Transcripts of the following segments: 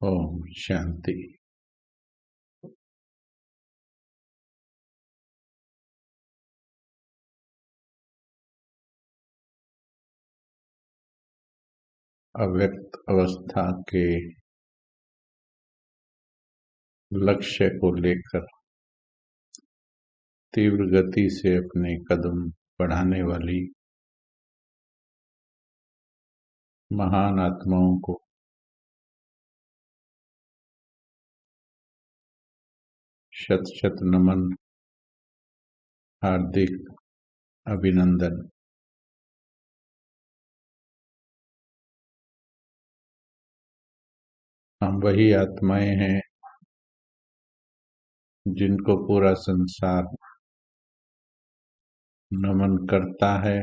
ओम शांति। अव्यक्त अवस्था के लक्ष्य को लेकर तीव्र गति से अपने कदम बढ़ाने वाली महान आत्माओं को शत शत नमन, हार्दिक अभिनंदन। हम वही आत्माएं हैं जिनको पूरा संसार नमन करता है,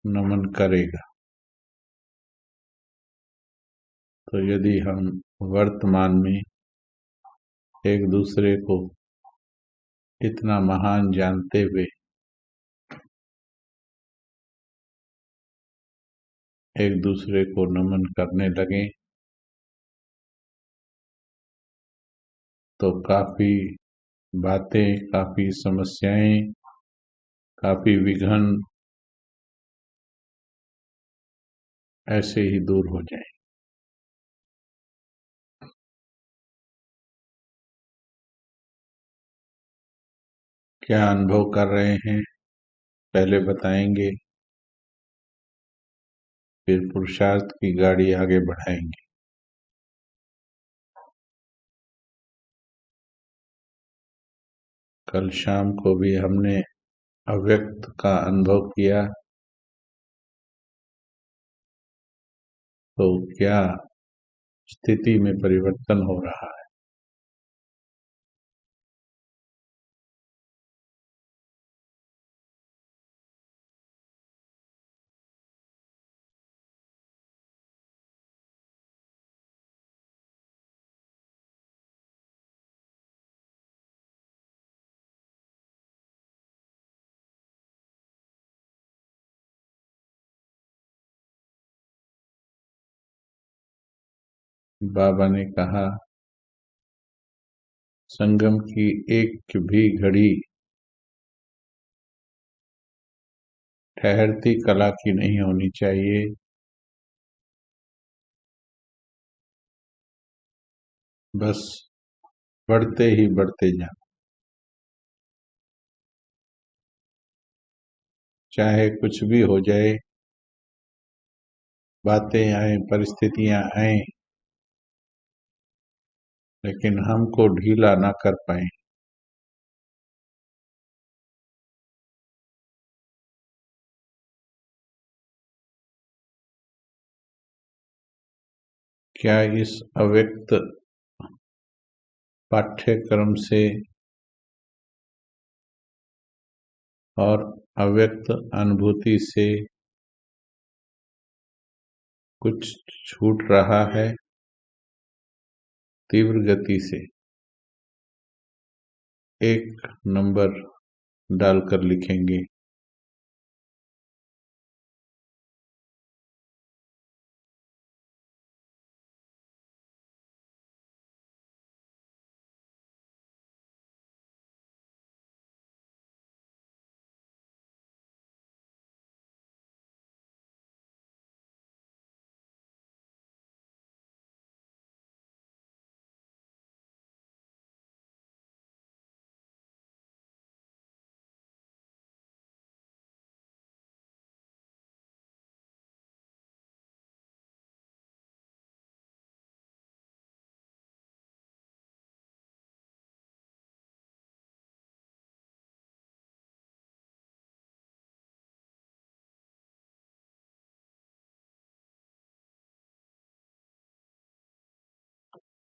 नमन करेगा। तो यदि हम वर्तमान में एक दूसरे को इतना महान जानते हुए एक दूसरे को नमन करने लगे तो काफी बातें, काफी समस्याएं, काफी विघ्न ऐसे ही दूर हो जाए। क्या अनुभव कर रहे हैं पहले बताएंगे, फिर पुरुषार्थ की गाड़ी आगे बढ़ाएंगे। कल शाम को भी हमने अव्यक्त का अनुभव किया, तो क्या स्थिति में परिवर्तन हो रहा है। बाबा ने कहा, संगम की एक भी घड़ी ठहरती कला की नहीं होनी चाहिए, बस बढ़ते ही बढ़ते जाना। चाहे कुछ भी हो जाए, बातें आए, परिस्थितियां आए, लेकिन हमको ढीला ना कर पाए। क्या इस अव्यक्त पाठ्यक्रम से और अव्यक्त अनुभूति से कुछ छूट रहा है? तीव्र गति से एक नंबर डालकर लिखेंगे।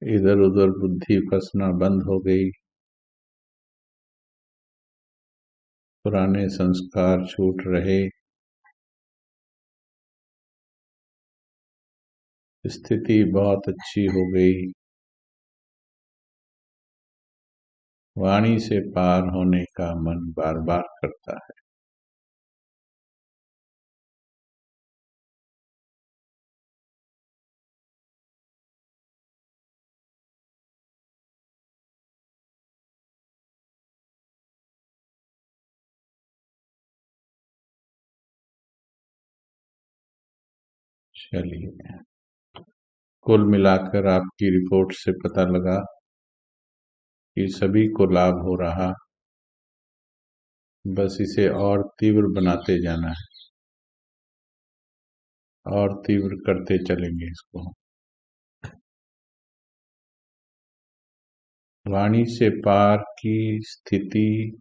इधर उधर बुद्धि फंसना बंद हो गई, पुराने संस्कार छूट रहे, स्थिति बहुत अच्छी हो गई। वाणी से पार होने का मन बार बार करता है। चलिए, कुल मिलाकर आपकी रिपोर्ट से पता लगा कि सभी को लाभ हो रहा, बस इसे और तीव्र बनाते जाना है और तीव्र करते चलेंगे इसको। वाणी से पार की स्थिति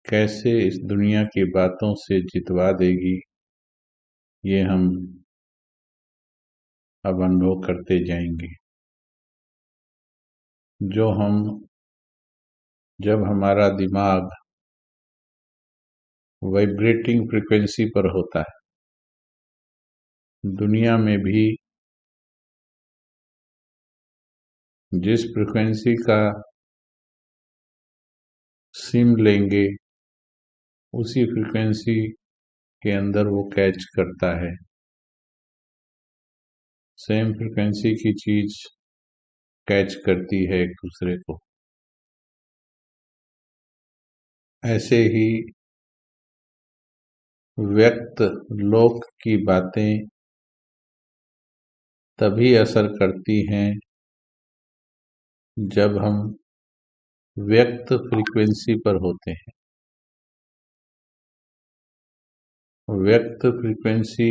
कैसे इस दुनिया की बातों से जितवा देगी, ये हम अब अनुभव करते जाएंगे। जब हमारा दिमाग वाइब्रेटिंग फ्रीक्वेंसी पर होता है, दुनिया में भी जिस फ्रीक्वेंसी का सिम लेंगे उसी फ्रीक्वेंसी के अंदर वो कैच करता है। सेम फ्रीक्वेंसी की चीज कैच करती है एक दूसरे को। ऐसे ही व्यक्त लोक की बातें तभी असर करती हैं जब हम व्यक्त फ्रीक्वेंसी पर होते हैं। व्यक्त फ्रीक्वेंसी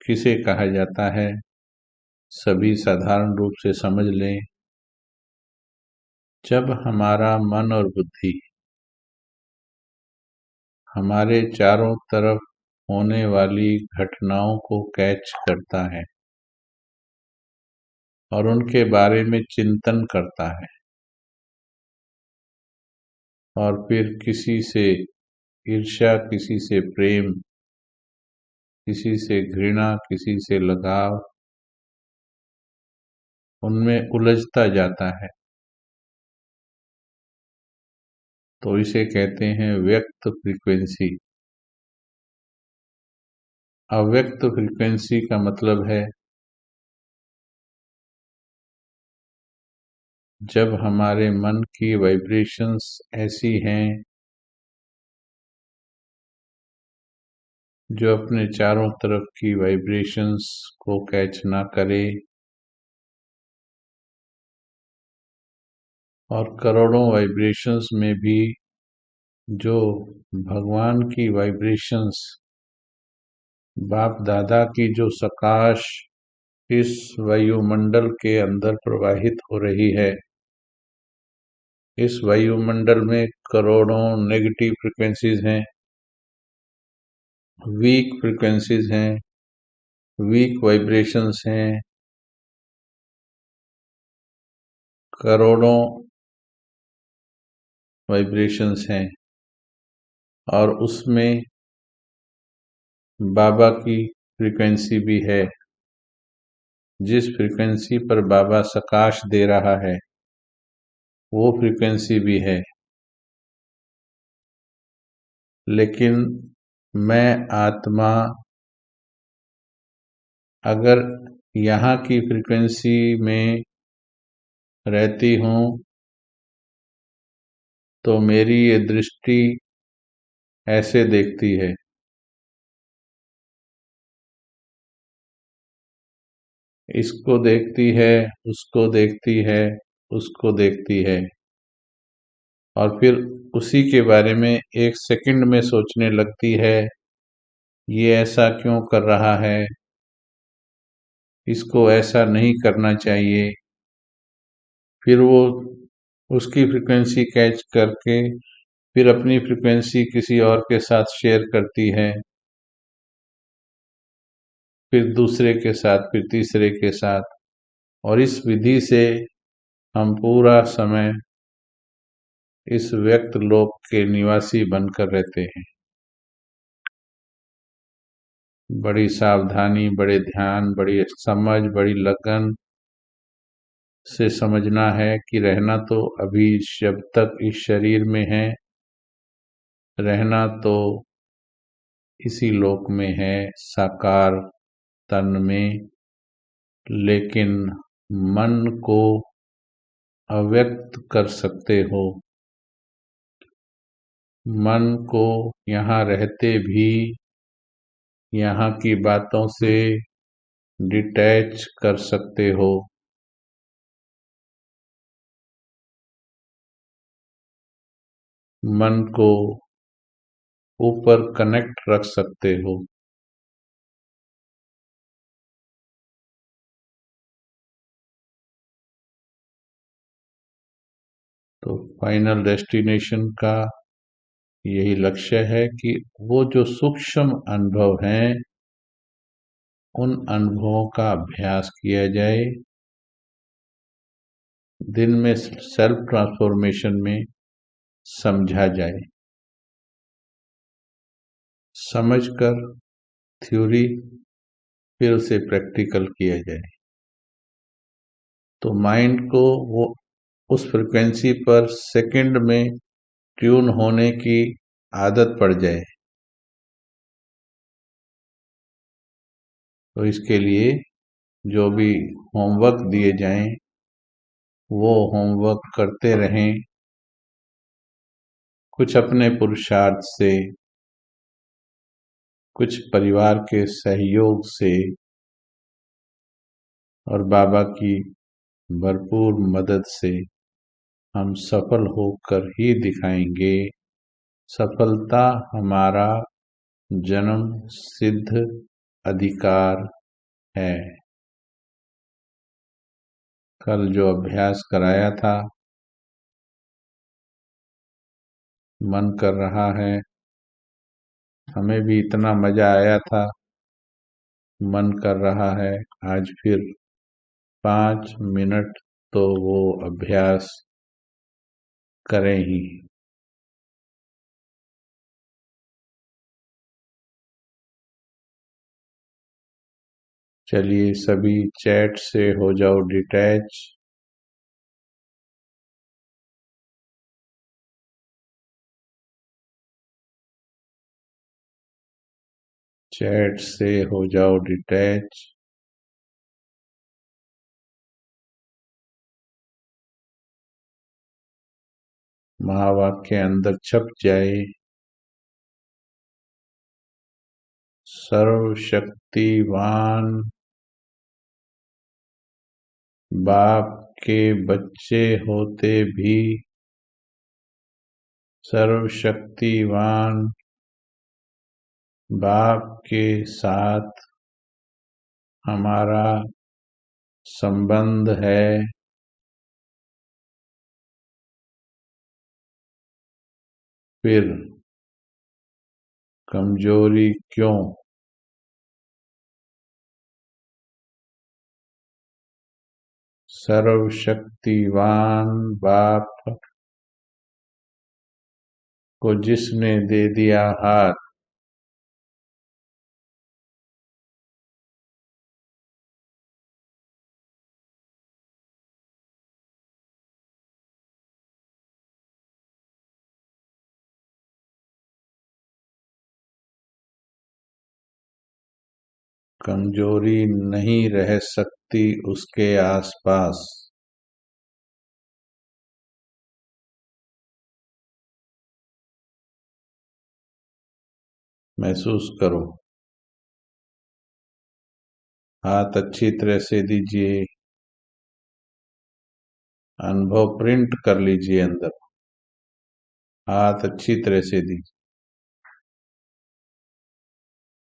किसे कहा जाता है, सभी साधारण रूप से समझ लें। जब हमारा मन और बुद्धि हमारे चारों तरफ होने वाली घटनाओं को कैच करता है और उनके बारे में चिंतन करता है, और फिर किसी से ईर्ष्या, किसी से प्रेम, किसी से घृणा, किसी से लगाव, उनमें उलझता जाता है, तो इसे कहते हैं व्यक्त फ्रीक्वेंसी। अव्यक्त फ्रीक्वेंसी का मतलब है जब हमारे मन की वाइब्रेशंस ऐसी हैं जो अपने चारों तरफ की वाइब्रेशंस को कैच ना करे, और करोड़ों वाइब्रेशंस में भी जो भगवान की वाइब्रेशंस, बाप दादा की जो सकाश इस वायुमंडल के अंदर प्रवाहित हो रही है, इस वायुमंडल में करोड़ों नेगेटिव फ्रीक्वेंसीज हैं, वीक फ्रीक्वेंसीज हैं, वीक वाइब्रेशंस हैं, करोड़ों वाइब्रेशंस हैं, और उसमें बाबा की फ्रीक्वेंसी भी है। जिस फ्रीक्वेंसी पर बाबा सकाश दे रहा है वो फ्रीक्वेंसी भी है। लेकिन मैं आत्मा अगर यहाँ की फ्रीक्वेंसी में रहती हूँ तो मेरी ये दृष्टि ऐसे देखती है। इसको देखती है, उसको देखती है, उसको देखती है, और फिर उसी के बारे में एक सेकंड में सोचने लगती है, ये ऐसा क्यों कर रहा है, इसको ऐसा नहीं करना चाहिए। फिर वो उसकी फ्रीक्वेंसी कैच करके फिर अपनी फ्रीक्वेंसी किसी और के साथ शेयर करती है, फिर दूसरे के साथ, फिर तीसरे के साथ, और इस विधि से हम पूरा समय इस व्यक्त लोक के निवासी बनकर रहते हैं। बड़ी सावधानी, बड़े ध्यान, बड़ी समझ, बड़ी लगन से समझना है कि रहना तो अभी जब तक इस शरीर में है, रहना तो इसी लोक में है, साकार तन में, लेकिन मन को अव्यक्त कर सकते हो। मन को यहाँ रहते भी यहाँ की बातों से डिटैच कर सकते हो। मन को ऊपर कनेक्ट रख सकते हो। तो फाइनल डेस्टिनेशन का यही लक्ष्य है कि वो जो सूक्ष्म अनुभव हैं उन अनुभवों का अभ्यास किया जाए, दिन में सेल्फ ट्रांसफॉर्मेशन में समझा जाए, समझकर थ्योरी फिर उसे प्रैक्टिकल किया जाए, तो माइंड को वो उस फ्रिक्वेंसी पर सेकंड में ट्यून होने की आदत पड़ जाए। तो इसके लिए जो भी होमवर्क दिए जाएं वो होमवर्क करते रहें, कुछ अपने पुरुषार्थ से, कुछ परिवार के सहयोग से और बाबा की भरपूर मदद से हम सफल होकर ही दिखाएंगे। सफलता हमारा जन्म सिद्ध अधिकार है। कल जो अभ्यास कराया था, मन कर रहा है, हमें भी इतना मजा आया था, मन कर रहा है आज फिर 5 मिनट तो वो अभ्यास करें ही। चलिए सभी चैट से हो जाओ डिटैच। चैट से हो जाओ डिटैच। महावाक्य अंदर छप जाए। सर्वशक्तिवान बाप के बच्चे होते भी सर्वशक्तिवान बाप के साथ हमारा संबंध है, फिर कमजोरी क्यों? सर्वशक्तिवान बाप को जिसने दे दिया हाथ, कमजोरी नहीं रह सकती उसके आसपास। महसूस करो। हाथ अच्छी तरह से दीजिए, अनुभव प्रिंट कर लीजिए अंदर। हाथ अच्छी तरह से दीजिए।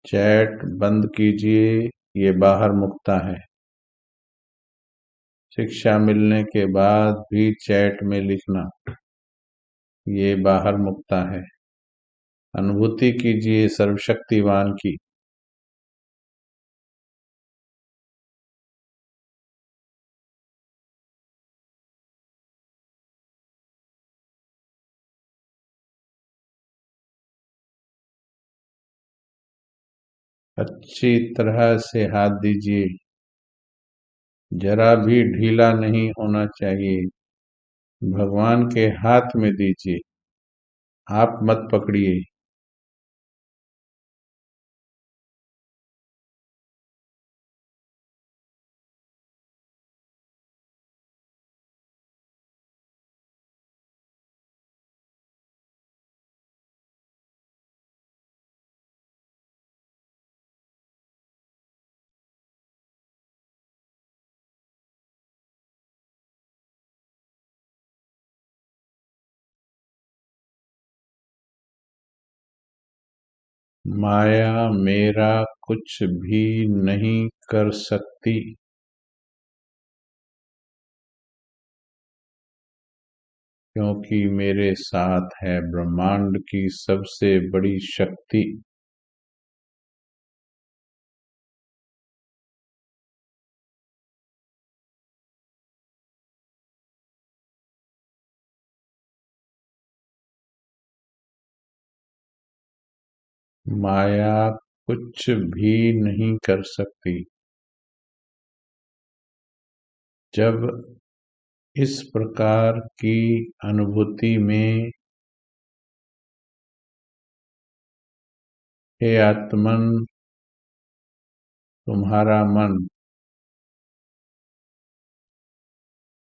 चैट बंद कीजिए, ये बाहर मुक्ता है। शिक्षा मिलने के बाद भी चैट में लिखना, ये बाहर मुक्ता है। अनुभूति कीजिए सर्वशक्तिवान की। अच्छी तरह से हाथ दीजिए, जरा भी ढीला नहीं होना चाहिए। भगवान के हाथ में दीजिए, आप मत पकड़िए। माया मेरा कुछ भी नहीं कर सकती, क्योंकि मेरे साथ है ब्रह्मांड की सबसे बड़ी शक्ति। माया कुछ भी नहीं कर सकती। जब इस प्रकार की अनुभूति में हे आत्मन तुम्हारा मन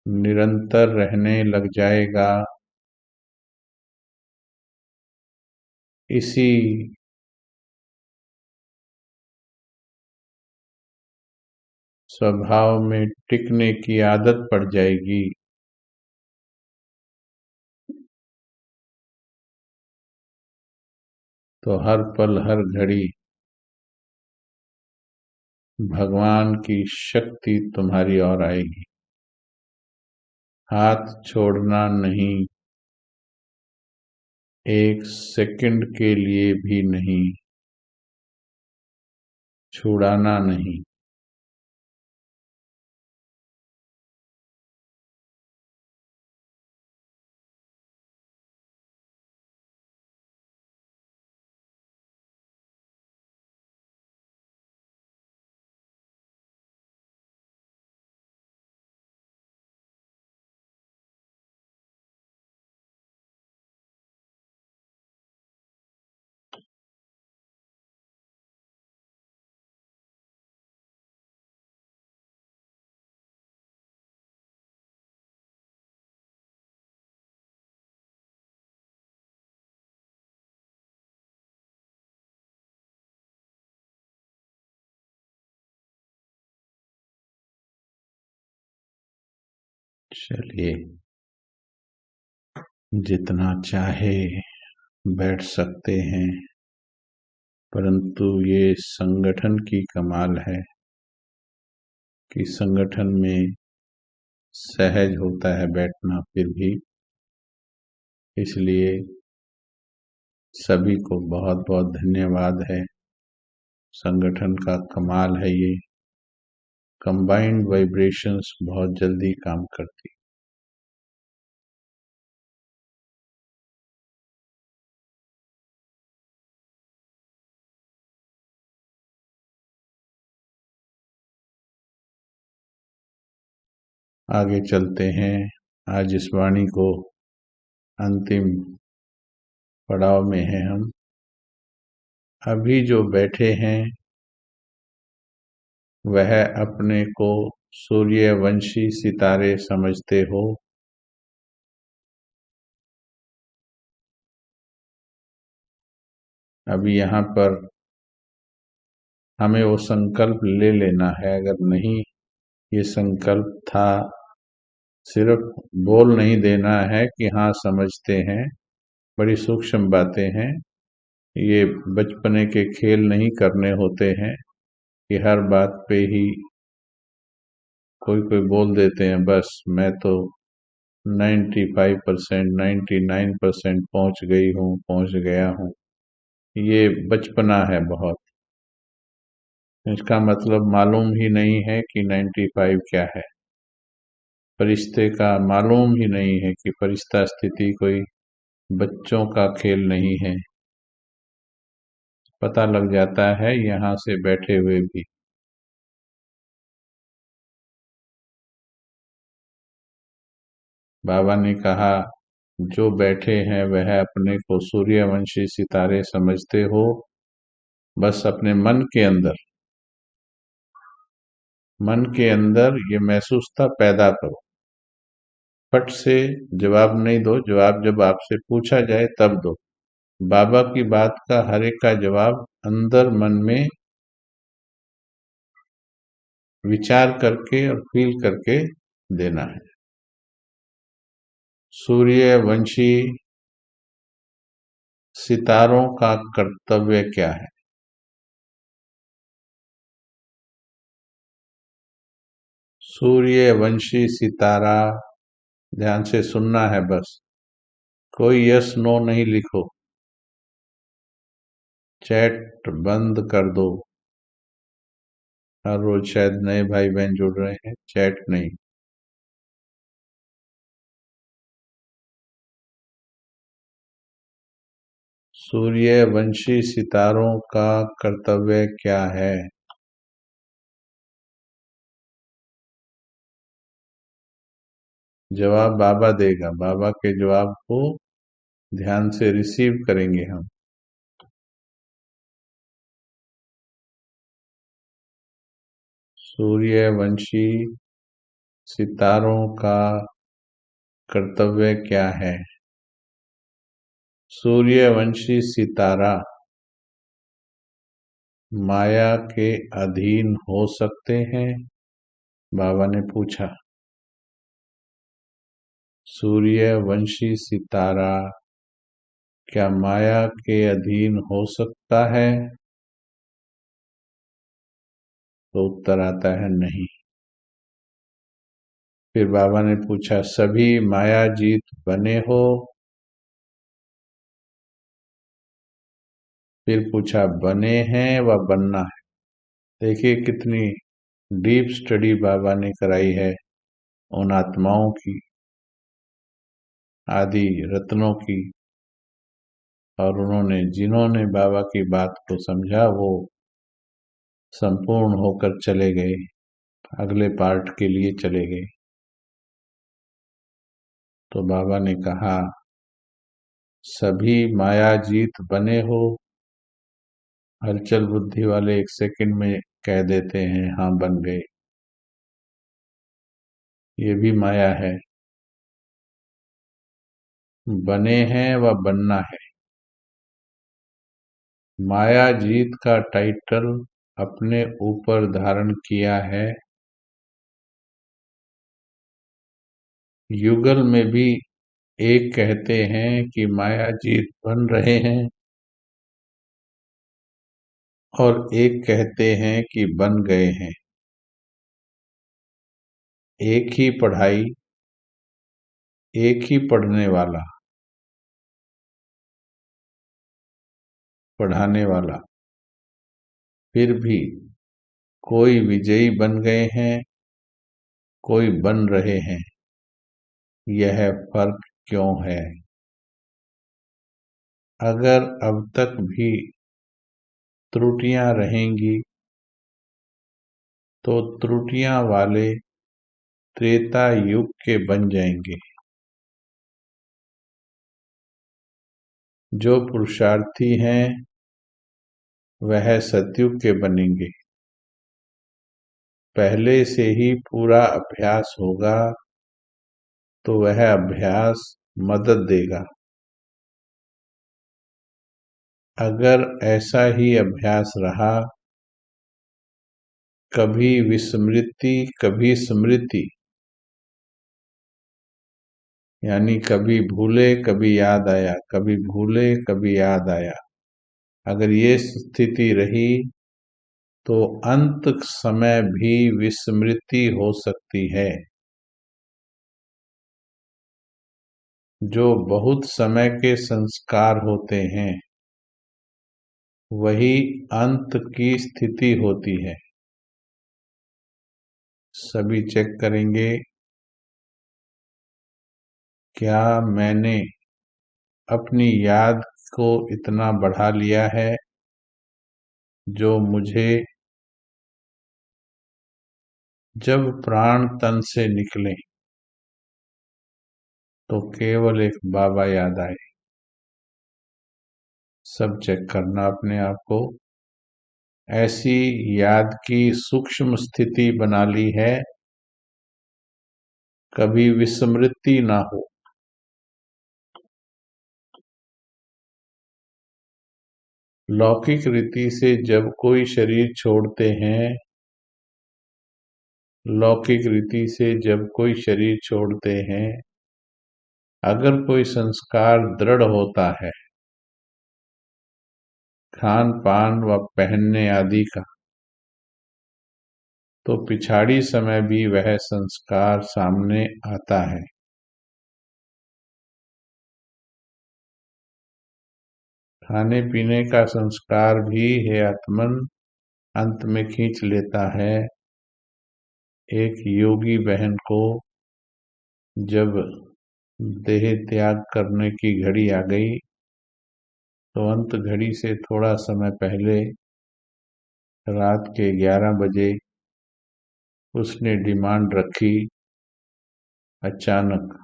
निरंतर रहने लग जाएगा, इसी स्वभाव में टिकने की आदत पड़ जाएगी, तो हर पल हर घड़ी भगवान की शक्ति तुम्हारी ओर आएगी। हाथ छोड़ना नहीं, एक सेकंड के लिए भी नहीं, छुड़ाना नहीं। चलिए, जितना चाहे बैठ सकते हैं, परंतु ये संगठन की कमाल है कि संगठन में सहज होता है बैठना फिर भी। इसलिए सभी को बहुत बहुत धन्यवाद है। संगठन का कमाल है ये। कंबाइंड वाइब्रेशंस बहुत जल्दी काम करती। आगे चलते हैं। आज इस वाणी को अंतिम पड़ाव में है हम। अभी जो बैठे हैं वह अपने को सूर्यवंशी सितारे समझते हो। अभी यहाँ पर हमें वो संकल्प ले लेना है। अगर नहीं ये संकल्प था, सिर्फ बोल नहीं देना है कि हाँ समझते हैं। बड़ी सूक्ष्म बातें हैं ये। बचपने के खेल नहीं करने होते हैं कि हर बात पे ही कोई कोई बोल देते हैं बस मैं तो 95%, 99% पहुंच गई हूँ, पहुंच गया हूँ। ये बचपना है बहुत। इसका मतलब मालूम ही नहीं है कि 95 क्या है। फरिश्ते का मालूम ही नहीं है कि फरिश्ता स्थिति कोई बच्चों का खेल नहीं है। पता लग जाता है यहाँ से बैठे हुए भी। बाबा ने कहा जो बैठे हैं वह अपने को सूर्यवंशी सितारे समझते हो। बस अपने मन के अंदर ये महसूसता पैदा करो। फट से जवाब नहीं दो। जवाब जब आपसे पूछा जाए तब दो। बाबा की बात का हर एक का जवाब अंदर मन में विचार करके और फील करके देना है। सूर्यवंशी सितारों का कर्तव्य क्या है? सूर्यवंशी सितारा, ध्यान से सुनना है बस, कोई यस नो नहीं लिखो। चैट बंद कर दो। हर रोज शायद नए भाई बहन जुड़ रहे हैं, चैट नहीं। सूर्यवंशी सितारों का कर्तव्य क्या है? जवाब बाबा देगा, बाबा के जवाब को ध्यान से रिसीव करेंगे हम। सूर्यवंशी सितारों का कर्तव्य क्या है? सूर्यवंशी सितारा माया के अधीन हो सकते हैं? बाबा ने पूछा। सूर्यवंशी सितारा क्या माया के अधीन हो सकता है? तो उत्तर आता है नहीं। फिर बाबा ने पूछा, सभी मायाजीत बने हो? फिर पूछा, बने हैं व बनना है। देखिए कितनी डीप स्टडी बाबा ने कराई है उन आत्माओं की, आदि रत्नों की, और उन्होंने जिन्होंने बाबा की बात को समझा वो संपूर्ण होकर चले गए, अगले पार्ट के लिए चले गए। तो बाबा ने कहा, सभी मायाजीत बने हो? हलचल बुद्धि वाले एक सेकंड में कह देते हैं हाँ बन गए। ये भी माया है। बने हैं व बनना है। मायाजीत का टाइटल अपने ऊपर धारण किया है। युगल में भी एक कहते हैं कि मायाजीत बन रहे हैं और एक कहते हैं कि बन गए हैं। एक ही पढ़ाई, एक ही पढ़ने वाला, पढ़ाने वाला, फिर भी कोई विजयी बन गए हैं, कोई बन रहे हैं। यह फर्क क्यों है? अगर अब तक भी त्रुटियां रहेंगी तो त्रुटियां वाले त्रेता युग के बन जाएंगे। जो पुरुषार्थी हैं वह सतयुग के बनेंगे। पहले से ही पूरा अभ्यास होगा तो वह अभ्यास मदद देगा। अगर ऐसा ही अभ्यास रहा, कभी विस्मृति कभी स्मृति, यानी कभी भूले कभी याद आया, कभी भूले कभी याद आया, अगर ये स्थिति रही तो अंत समय भी विस्मृति हो सकती है। जो बहुत समय के संस्कार होते हैं वही अंत की स्थिति होती है। सभी चेक करेंगे, क्या मैंने अपनी याद को इतना बढ़ा लिया है जो मुझे जब प्राण तन से निकले तो केवल एक बाबा याद आए। सब चेक करना अपने आप को। ऐसी याद की सूक्ष्म स्थिति बना ली है, कभी विस्मृति ना हो। लौकिक रीति से जब कोई शरीर छोड़ते हैं, लौकिक रीति से जब कोई शरीर छोड़ते हैं, अगर कोई संस्कार दृढ़ होता है खान पान व पहनने आदि का, तो पिछाड़ी समय भी वह संस्कार सामने आता है। खाने पीने का संस्कार भी हे आत्मन अंत में खींच लेता है। एक योगी बहन को जब देह त्याग करने की घड़ी आ गई, तो अंत घड़ी से थोड़ा समय पहले रात के 11 बजे उसने डिमांड रखी, अचानक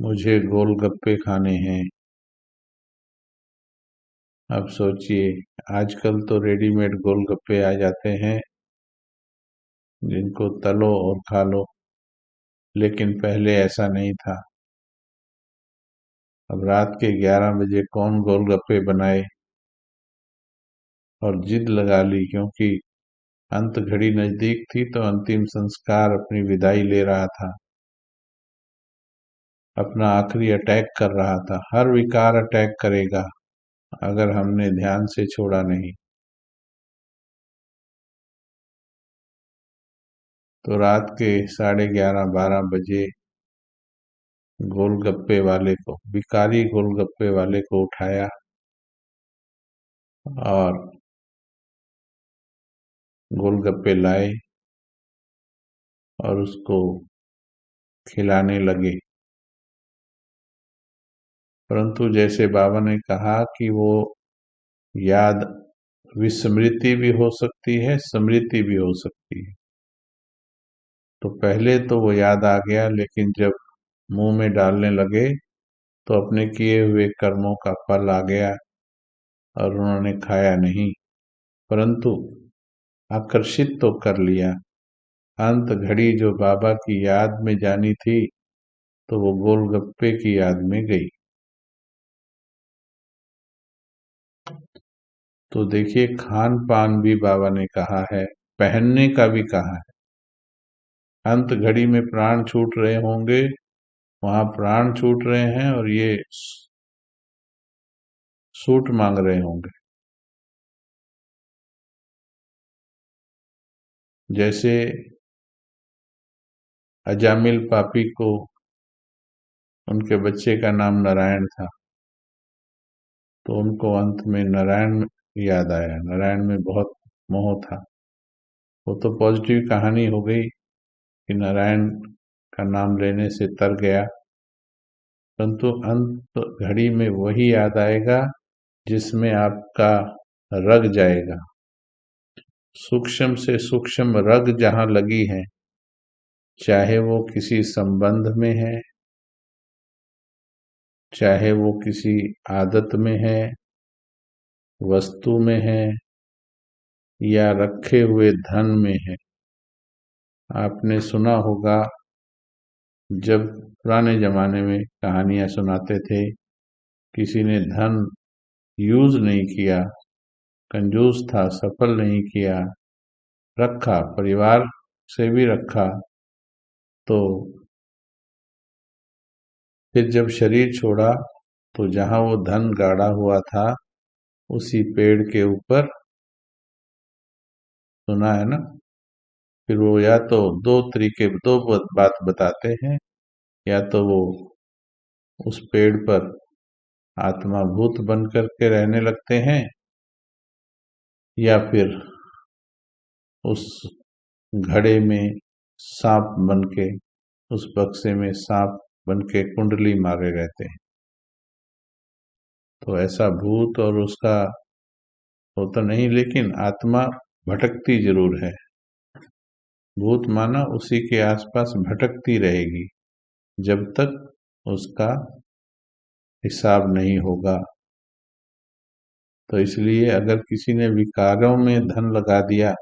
मुझे गोलगप्पे खाने हैं। अब सोचिए, आजकल तो रेडीमेड गोलगप्पे आ जाते हैं जिनको तलो और खा लो, लेकिन पहले ऐसा नहीं था। अब रात के 11 बजे कौन गोलगप्पे बनाए, और जिद लगा ली, क्योंकि अंत घड़ी नजदीक थी तो अंतिम संस्कार अपनी विदाई ले रहा था, अपना आखिरी अटैक कर रहा था। हर विकार अटैक करेगा अगर हमने ध्यान से छोड़ा नहीं। तो रात के 11:30-12 बजे गोलगप्पे वाले को, भिखारी गोलगप्पे वाले को उठाया और गोलगप्पे लाए और उसको खिलाने लगे। परंतु जैसे बाबा ने कहा कि वो याद विस्मृति भी हो सकती है, स्मृति भी हो सकती है। तो पहले तो वो याद आ गया, लेकिन जब मुंह में डालने लगे तो अपने किए हुए कर्मों का फल आ गया और उन्होंने खाया नहीं, परंतु आकर्षित तो कर लिया। अंत घड़ी जो बाबा की याद में जानी थी, तो वो गोलगप्पे की याद में गई। तो देखिए, खान पान भी बाबा ने कहा है, पहनने का भी कहा है। अंत घड़ी में प्राण छूट रहे होंगे, वहां प्राण छूट रहे हैं और ये सूट मांग रहे होंगे। जैसे अजामिल पापी को उनके बच्चे का नाम नारायण था, तो उनको अंत में नारायण याद आया। नारायण में बहुत मोह था। वो तो पॉजिटिव कहानी हो गई कि नारायण का नाम लेने से तर गया, परंतु अंत घड़ी में वही याद आएगा जिसमें आपका रग जाएगा। सूक्ष्म से सूक्ष्म रग जहां लगी है, चाहे वो किसी संबंध में है, चाहे वो किसी आदत में है, वस्तु में है, या रखे हुए धन में है। आपने सुना होगा, जब पुराने जमाने में कहानियां सुनाते थे, किसी ने धन यूज नहीं किया, कंजूस था, सफल नहीं किया, रखा, परिवार से भी रखा, तो फिर जब शरीर छोड़ा तो जहां वो धन गाड़ा हुआ था, उसी पेड़ के ऊपर, सुना है ना, फिर वो या तो दो बात बताते हैं, या तो वो उस पेड़ पर आत्मा भूत बन करके रहने लगते हैं, या फिर उस घड़े में सांप बन के, उस बक्से में सांप बन के कुंडली मारे रहते हैं। तो ऐसा भूत और उसका होता नहीं, लेकिन आत्मा भटकती जरूर है। भूत माना उसी के आसपास भटकती रहेगी जब तक उसका हिसाब नहीं होगा। तो इसलिए अगर किसी ने विकारों में धन लगा दिया,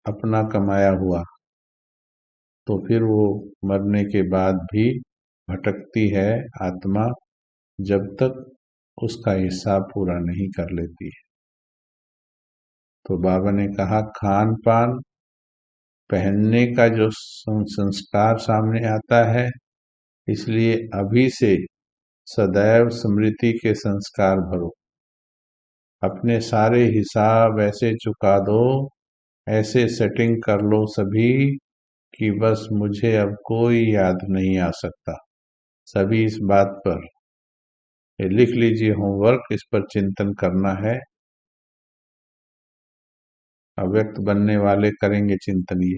अपना कमाया हुआ, तो फिर वो मरने के बाद भी भटकती है आत्मा, जब तक उसका हिसाब पूरा नहीं कर लेती है। तो बाबा ने कहा, खान पान पहनने का जो संस्कार सामने आता है, इसलिए अभी से सदैव स्मृति के संस्कार भरो। अपने सारे हिसाब ऐसे चुका दो, ऐसे सेटिंग कर लो सभी कि बस मुझे अब कोई याद नहीं आ सकता। सभी इस बात पर ये लिख लीजिए, होमवर्क, इस पर चिंतन करना है। अव्यक्त बनने वाले करेंगे चिंतन ये।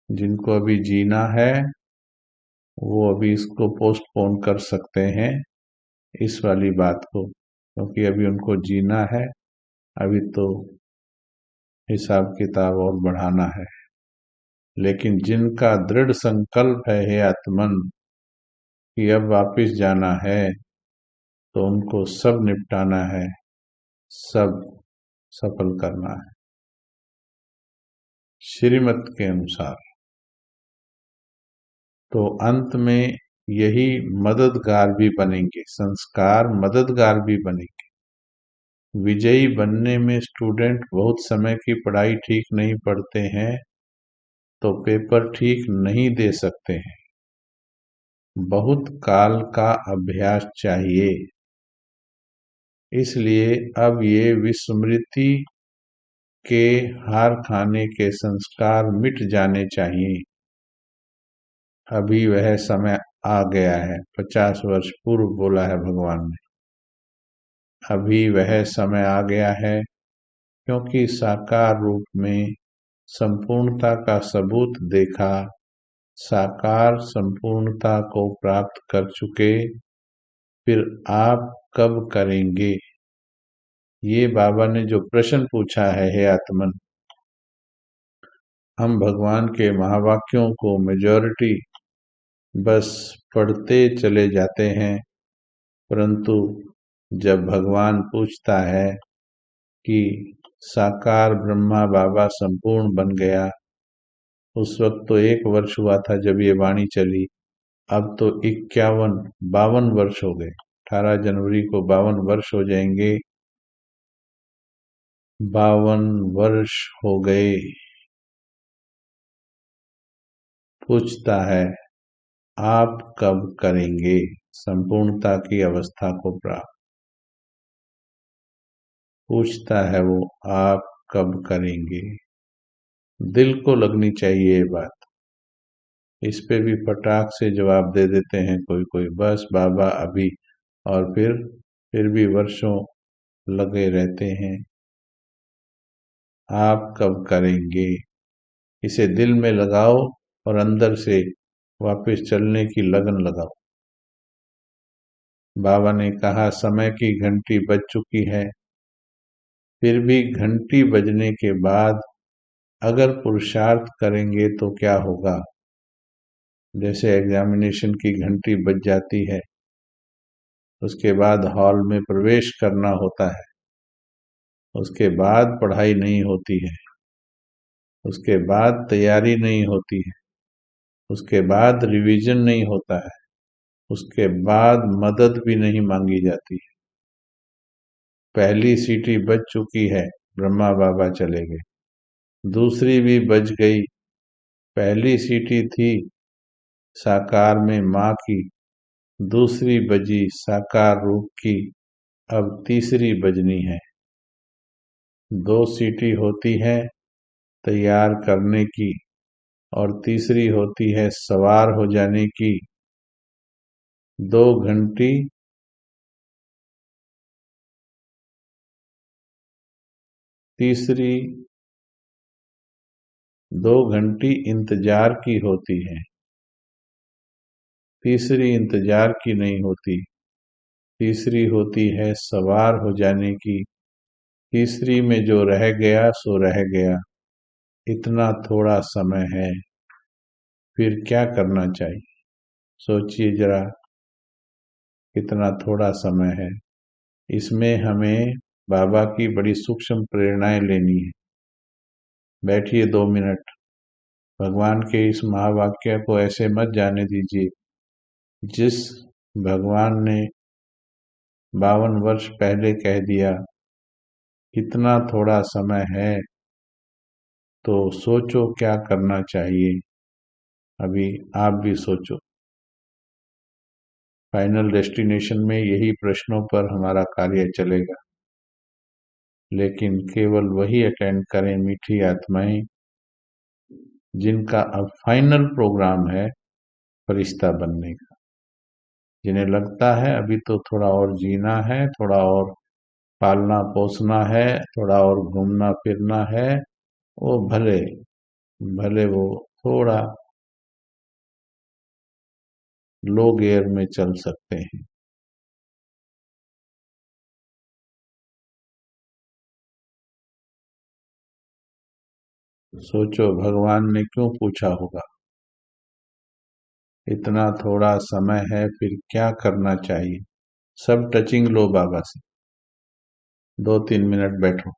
जिनको अभी जीना है वो अभी इसको पोस्टपोन कर सकते हैं, इस वाली बात को, क्योंकि अभी उनको जीना है। अभी तो हिसाब किताब और बढ़ाना है। लेकिन जिनका दृढ़ संकल्प है हे आत्मन कि अब वापिस जाना है, तो उनको सब निपटाना है, सब सफल करना है श्रीमत के अनुसार। तो अंत में यही मददगार भी बनेंगे, संस्कार मददगार भी बनेंगे। विजयी बनने में स्टूडेंट बहुत समय की पढ़ाई ठीक नहीं पढ़ते हैं तो पेपर ठीक नहीं दे सकते हैं। बहुत काल का अभ्यास चाहिए। इसलिए अब ये विस्मृति के हार खाने के संस्कार मिट जाने चाहिए। अभी वह समय आ गया है, 50 वर्ष पूर्व बोला है भगवान ने। अभी वह समय आ गया है, क्योंकि साकार रूप में संपूर्णता का सबूत देखा, साकार संपूर्णता को प्राप्त कर चुके, फिर आप कब करेंगे? ये बाबा ने जो प्रश्न पूछा है हे आत्मन, हम भगवान के महावाक्यों को मेजॉरिटी बस पढ़ते चले जाते हैं, परंतु जब भगवान पूछता है कि साकार ब्रह्मा बाबा संपूर्ण बन गया, उस वक्त तो 1 वर्ष हुआ था जब ये वाणी चली, अब तो 52 वर्ष हो गए। 18 जनवरी को 52 वर्ष हो जाएंगे। 52 वर्ष हो गए। पूछता है आप कब करेंगे संपूर्णता की अवस्था को प्राप्त? पूछता है वो, आप कब करेंगे? दिल को लगनी चाहिए ये बात। इस पे भी फटाक से जवाब दे देते हैं कोई कोई, बस बाबा अभी, और फिर भी वर्षों लगे रहते हैं। आप कब करेंगे? इसे दिल में लगाओ और अंदर से वापस चलने की लगन लगाओ। बाबा ने कहा समय की घंटी बज चुकी है, फिर भी घंटी बजने के बाद अगर पुरुषार्थ करेंगे तो क्या होगा? जैसे एग्जामिनेशन की घंटी बज जाती है, उसके बाद हॉल में प्रवेश करना होता है, उसके बाद पढ़ाई नहीं होती है, उसके बाद तैयारी नहीं होती है, उसके बाद रिवीजन नहीं होता है, उसके बाद मदद भी नहीं मांगी जाती है। पहली सीटी बज चुकी है, ब्रह्मा बाबा चले गए। दूसरी भी बज गई। पहली सीटी थी साकार में माँ की, दूसरी बजी साकार रूप की, अब तीसरी बजनी है। 2 सीटी होती है तैयार करने की और तीसरी होती है सवार हो जाने की। 2 घंटी तीसरी 2 घंटी इंतजार की होती है, तीसरी इंतजार की नहीं होती। तीसरी होती है सवार हो जाने की। तीसरी में जो रह गया सो रह गया। इतना थोड़ा समय है, फिर क्या करना चाहिए? सोचिए जरा, कितना थोड़ा समय है। इसमें हमें बाबा की बड़ी सूक्ष्म प्रेरणाएं लेनी है। बैठिए 2 मिनट, भगवान के इस महावाक्य को ऐसे मत जाने दीजिए। जिस भगवान ने 52 वर्ष पहले कह दिया कितना थोड़ा समय है, तो सोचो क्या करना चाहिए। अभी आप भी सोचो। फाइनल डेस्टिनेशन में यही प्रश्नों पर हमारा कार्य चलेगा, लेकिन केवल वही अटेंड करें मीठी आत्माएं जिनका अब फाइनल प्रोग्राम है फरिश्ता बनने का, जिन्हें लगता है अभी तो थोड़ा और जीना है, थोड़ा और पालना पोसना है, थोड़ा और घूमना फिरना है, वो भले भले वो थोड़ा लो गियर में चल सकते हैं। सोचो भगवान ने क्यों पूछा होगा, इतना थोड़ा समय है फिर क्या करना चाहिए। सब टचिंग लो बाबा से, 2-3 मिनट बैठो।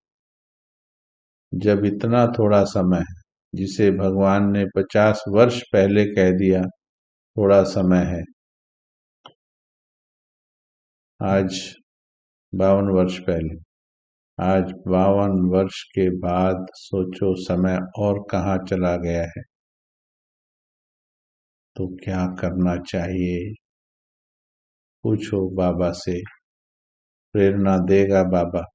जब इतना थोड़ा समय है, जिसे भगवान ने 50 वर्ष पहले कह दिया थोड़ा समय है, आज 52 वर्ष पहले, आज 52 वर्ष के बाद सोचो समय और कहाँ चला गया है। तो क्या करना चाहिए, पूछो बाबा से, प्रेरणा देगा बाबा।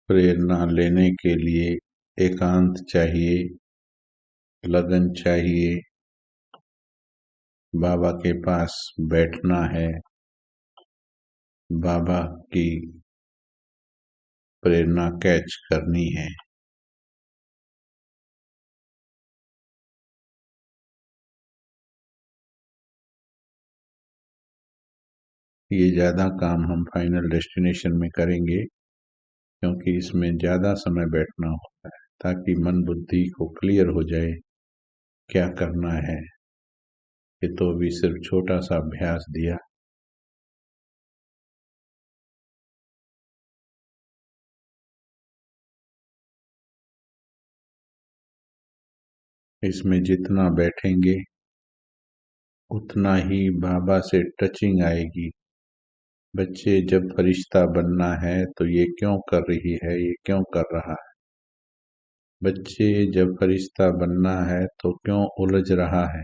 प्रेरणा लेने के लिए एकांत चाहिए, लगन चाहिए, बाबा के पास बैठना है, बाबा की प्रेरणा कैच करनी है। ये ज़्यादा काम हम फाइनल डेस्टिनेशन में करेंगे, क्योंकि इसमें ज़्यादा समय बैठना होता है, ताकि मन बुद्धि को क्लियर हो जाए क्या करना है। ये तो अभी सिर्फ छोटा सा अभ्यास दिया। इसमें जितना बैठेंगे उतना ही बाबा से टचिंग आएगी। बच्चे जब फरिश्ता बनना है तो ये क्यों कर रही है, ये क्यों कर रहा है। बच्चे जब फरिश्ता बनना है तो क्यों उलझ रहा है।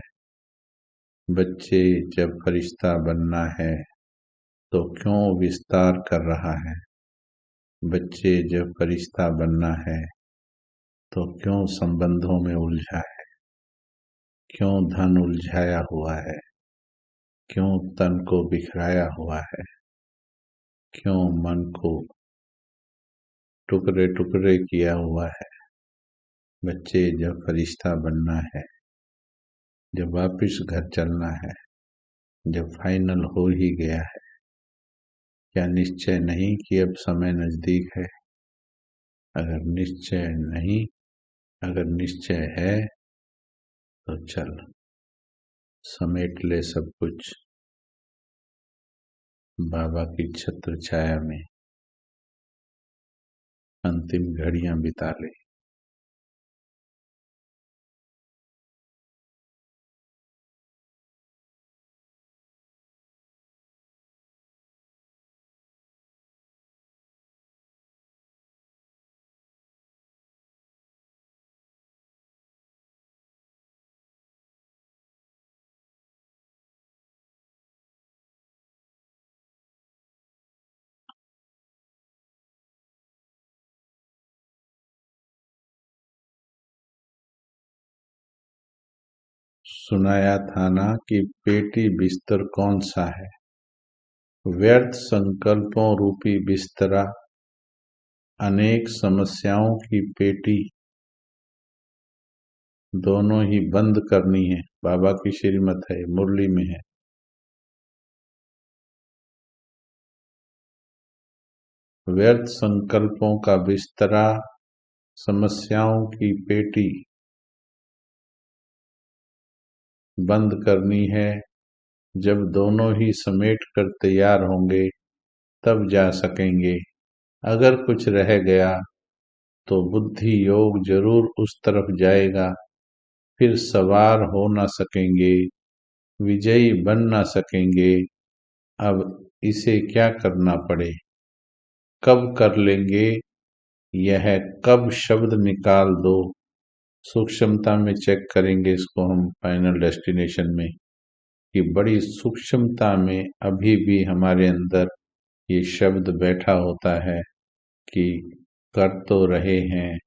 बच्चे जब फरिश्ता बनना है तो क्यों विस्तार कर रहा है। बच्चे जब फरिश्ता बनना है तो क्यों संबंधों में उलझा है, क्यों धन उलझाया हुआ है, क्यों तन को बिखराया हुआ है, क्यों मन को टुकड़े टुकड़े किया हुआ है। बच्चे जब फरिश्ता बनना है, जब वापिस घर चलना है, जब फाइनल हो ही गया है, क्या निश्चय नहीं कि अब समय नजदीक है। अगर निश्चय नहीं, अगर निश्चय है तो चल समेट ले सब कुछ। बाबा की छत्र छाया में अंतिम घड़ियां बिता ले। सुनाया था ना कि पेटी बिस्तर कौन सा है, व्यर्थ संकल्पों रूपी बिस्तरा, अनेक समस्याओं की पेटी दोनों ही बंद करनी है। बाबा की श्रीमत है, मुरली में है। व्यर्थ संकल्पों का बिस्तरा, समस्याओं की पेटी बंद करनी है। जब दोनों ही समेट कर तैयार होंगे तब जा सकेंगे। अगर कुछ रह गया तो बुद्धि योग जरूर उस तरफ जाएगा, फिर सवार हो न सकेंगे, विजयी बन न सकेंगे। अब इसे क्या करना पड़े, कब कर लेंगे, यह कब शब्द निकाल दो। सूक्ष्मता में चेक करेंगे इसको हम फाइनल डेस्टिनेशन में, कि बड़ी सूक्ष्मता में अभी भी हमारे अंदर ये शब्द बैठा होता है कि कर तो रहे हैं,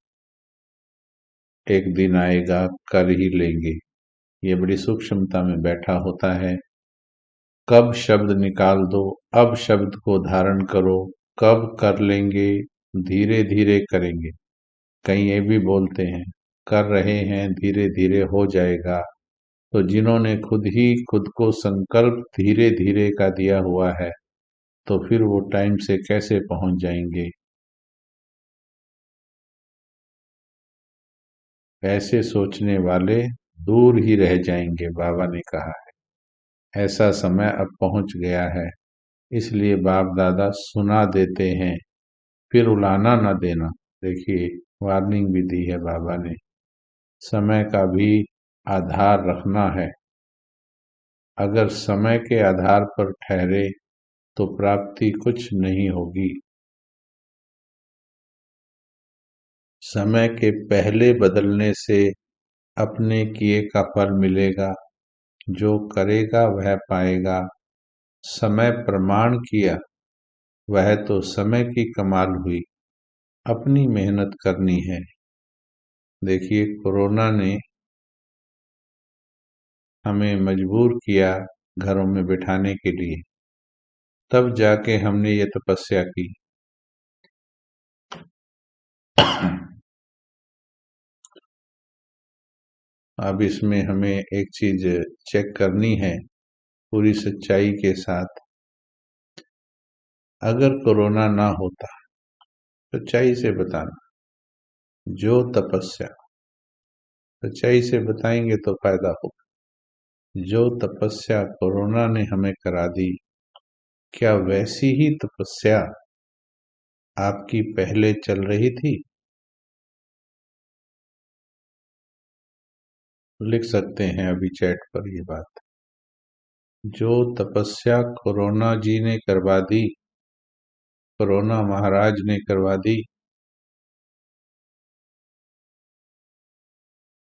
एक दिन आएगा कर ही लेंगे। ये बड़ी सूक्ष्मता में बैठा होता है। कब शब्द निकाल दो, अब शब्द को धारण करो। कब कर लेंगे, धीरे धीरे करेंगे। कहीं ये भी बोलते हैं कर रहे हैं, धीरे धीरे हो जाएगा। तो जिन्होंने खुद ही खुद को संकल्प धीरे धीरे का दिया हुआ है, तो फिर वो टाइम से कैसे पहुंच जाएंगे। ऐसे सोचने वाले दूर ही रह जाएंगे, बाबा ने कहा है। ऐसा समय अब पहुंच गया है, इसलिए बाप दादा सुना देते हैं, फिर रुलाना न देना। देखिए वार्निंग भी दी है बाबा ने, समय का भी आधार रखना है। अगर समय के आधार पर ठहरे तो प्राप्ति कुछ नहीं होगी। समय के पहले बदलने से अपने किए का फल मिलेगा, जो करेगा वह पाएगा। समय प्रमाण किया, वह तो समय की कमाल हुई, अपनी मेहनत करनी है। देखिए कोरोना ने हमें मजबूर किया घरों में बिठाने के लिए, तब जाके हमने ये तपस्या की। अब इसमें हमें एक चीज चेक करनी है पूरी सच्चाई के साथ। अगर कोरोना ना होता, सच्चाई से बताना, जो तपस्या, सच्चाई से बताएंगे तो फायदा होगा। जो तपस्या कोरोना ने हमें करा दी, क्या वैसी ही तपस्या आपकी पहले चल रही थी? लिख सकते हैं अभी चैट पर ये बात। जो तपस्या कोरोना जी ने करवा दी, कोरोना महाराज ने करवा दी,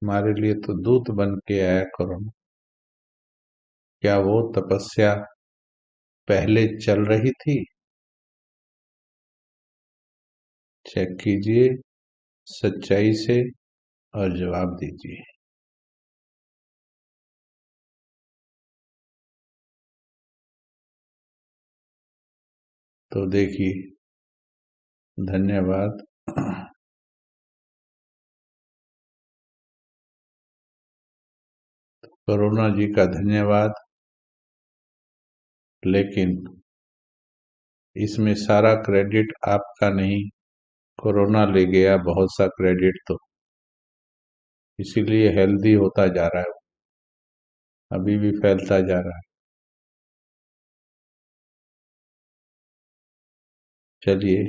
हमारे लिए तो दूत बन के आया कोरोना। क्या वो तपस्या पहले चल रही थी? चेक कीजिए सच्चाई से और जवाब दीजिए। तो देखिए, धन्यवाद। कोरोना जी का धन्यवाद, लेकिन इसमें सारा क्रेडिट आपका नहीं, कोरोना ले गया बहुत सा क्रेडिट तो, इसीलिए हेल्दी होता जा रहा है, अभी भी फैलता जा रहा है। चलिए,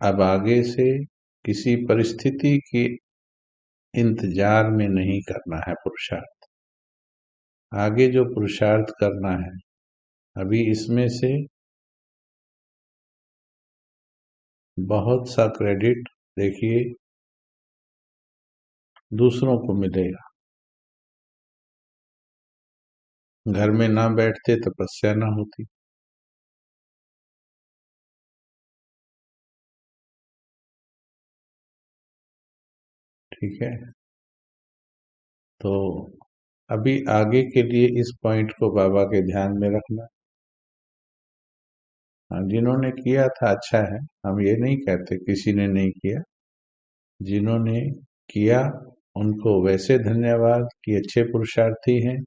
अब आगे से किसी परिस्थिति के इंतजार में नहीं करना है पुरुषार्थ। आगे जो पुरुषार्थ करना है, अभी इसमें से बहुत सा क्रेडिट देखिए दूसरों को मिलेगा। घर में ना बैठते तपस्या ना होती। ठीक है, तो अभी आगे के लिए इस पॉइंट को बाबा के ध्यान में रखना। हाँ, जिन्होंने किया था अच्छा है, हम ये नहीं कहते किसी ने नहीं किया। जिन्होंने किया उनको वैसे धन्यवाद कि अच्छे पुरुषार्थी हैं।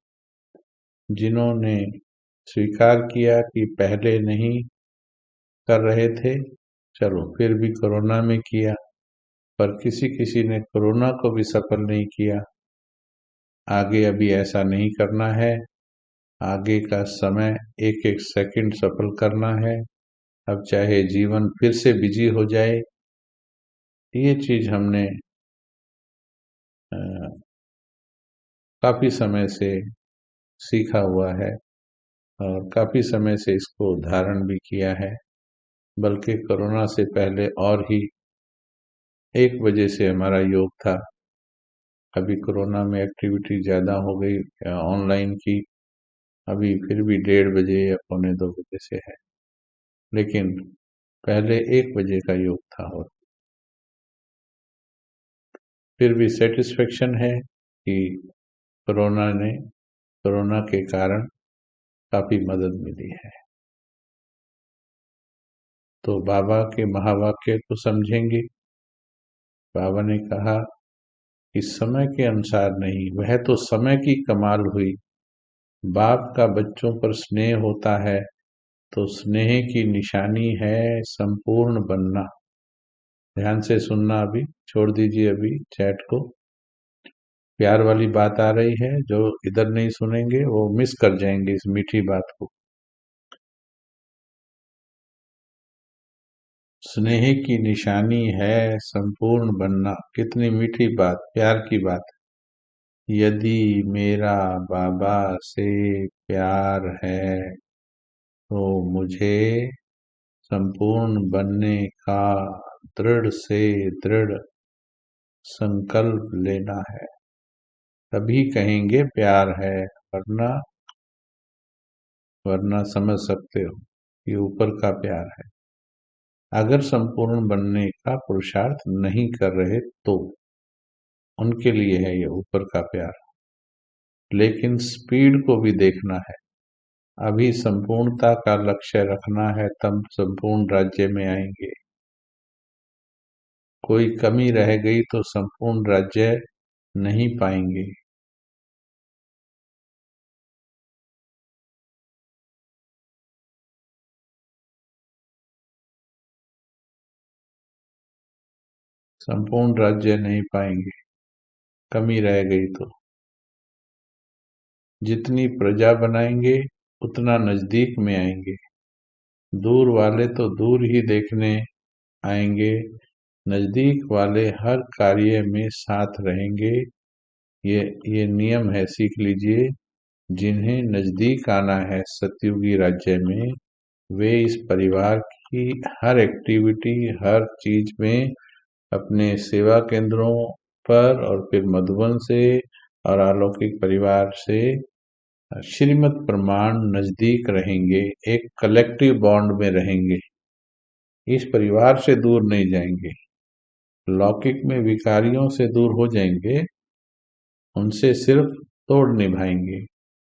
जिन्होंने स्वीकार किया कि पहले नहीं कर रहे थे, चलो फिर भी कोरोना में किया, पर किसी किसी ने कोरोना को भी सफल नहीं किया। आगे अभी ऐसा नहीं करना है। आगे का समय एक एक सेकंड सफल करना है। अब चाहे जीवन फिर से बिजी हो जाए, ये चीज हमने काफी समय से सीखा हुआ है और काफी समय से इसको धारण भी किया है। बल्कि कोरोना से पहले और ही 1 बजे से हमारा योग था। अभी कोरोना में एक्टिविटी ज्यादा हो गई ऑनलाइन की। अभी फिर भी 1:30 या 1:45 से है, लेकिन पहले 1 बजे का योग था। और फिर भी सेटिस्फेक्शन है कि कोरोना के कारण काफी मदद मिली है। तो बाबा के महावाक्य को समझेंगे। बाबा ने कहा कि समय के अनुसार नहीं, वह तो समय की कमाल हुई। बाप का बच्चों पर स्नेह होता है तो स्नेह की निशानी है संपूर्ण बनना। ध्यान से सुनना, अभी छोड़ दीजिए अभी चैट को। प्यार वाली बात आ रही है, जो इधर नहीं सुनेंगे वो मिस कर जाएंगे इस मीठी बात को। स्नेह की निशानी है संपूर्ण बनना। कितनी मीठी बात, प्यार की बात। यदि मेरा बाबा से प्यार है तो मुझे संपूर्ण बनने का दृढ़ से दृढ़ संकल्प लेना है। तभी कहेंगे प्यार है, वरना वरना समझ सकते हो ये ऊपर का प्यार है। अगर संपूर्ण बनने का पुरुषार्थ नहीं कर रहे तो उनके लिए है ये ऊपर का प्यार। लेकिन स्पीड को भी देखना है। अभी संपूर्णता का लक्ष्य रखना है, तब संपूर्ण राज्य में आएंगे। कोई कमी रह गई तो संपूर्ण राज्य नहीं पाएंगे। संपूर्ण राज्य नहीं पाएंगे, कमी रह गई तो। जितनी प्रजा बनाएंगे उतना नजदीक में आएंगे। दूर वाले तो दूर ही देखने आएंगे, नजदीक वाले हर कार्य में साथ रहेंगे। ये नियम है, सीख लीजिए। जिन्हें नजदीक आना है सतयुगी राज्य में, वे इस परिवार की हर एक्टिविटी, हर चीज में अपने सेवा केंद्रों पर और फिर मधुबन से और अलौकिक परिवार से श्रीमत प्रमाण नजदीक रहेंगे। एक कलेक्टिव बॉन्ड में रहेंगे, इस परिवार से दूर नहीं जाएंगे। लौकिक में विकारियों से दूर हो जाएंगे, उनसे सिर्फ तोड़ निभाएंगे,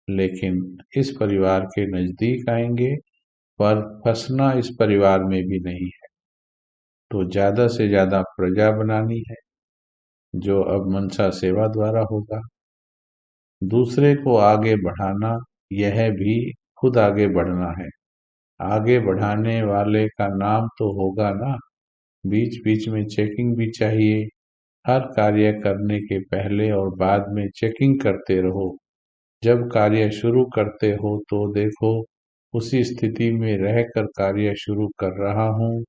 लेकिन इस परिवार के नजदीक आएंगे। पर फंसना इस परिवार में भी नहीं है। तो ज्यादा से ज्यादा प्रजा बनानी है, जो अब मनसा सेवा द्वारा होगा। दूसरे को आगे बढ़ाना, यह भी खुद आगे बढ़ना है। आगे बढ़ाने वाले का नाम तो होगा ना। बीच बीच में चेकिंग भी चाहिए। हर कार्य करने के पहले और बाद में चेकिंग करते रहो। जब कार्य शुरू करते हो तो देखो उसी स्थिति में रहकर कार्य शुरू कर रहा हूँ।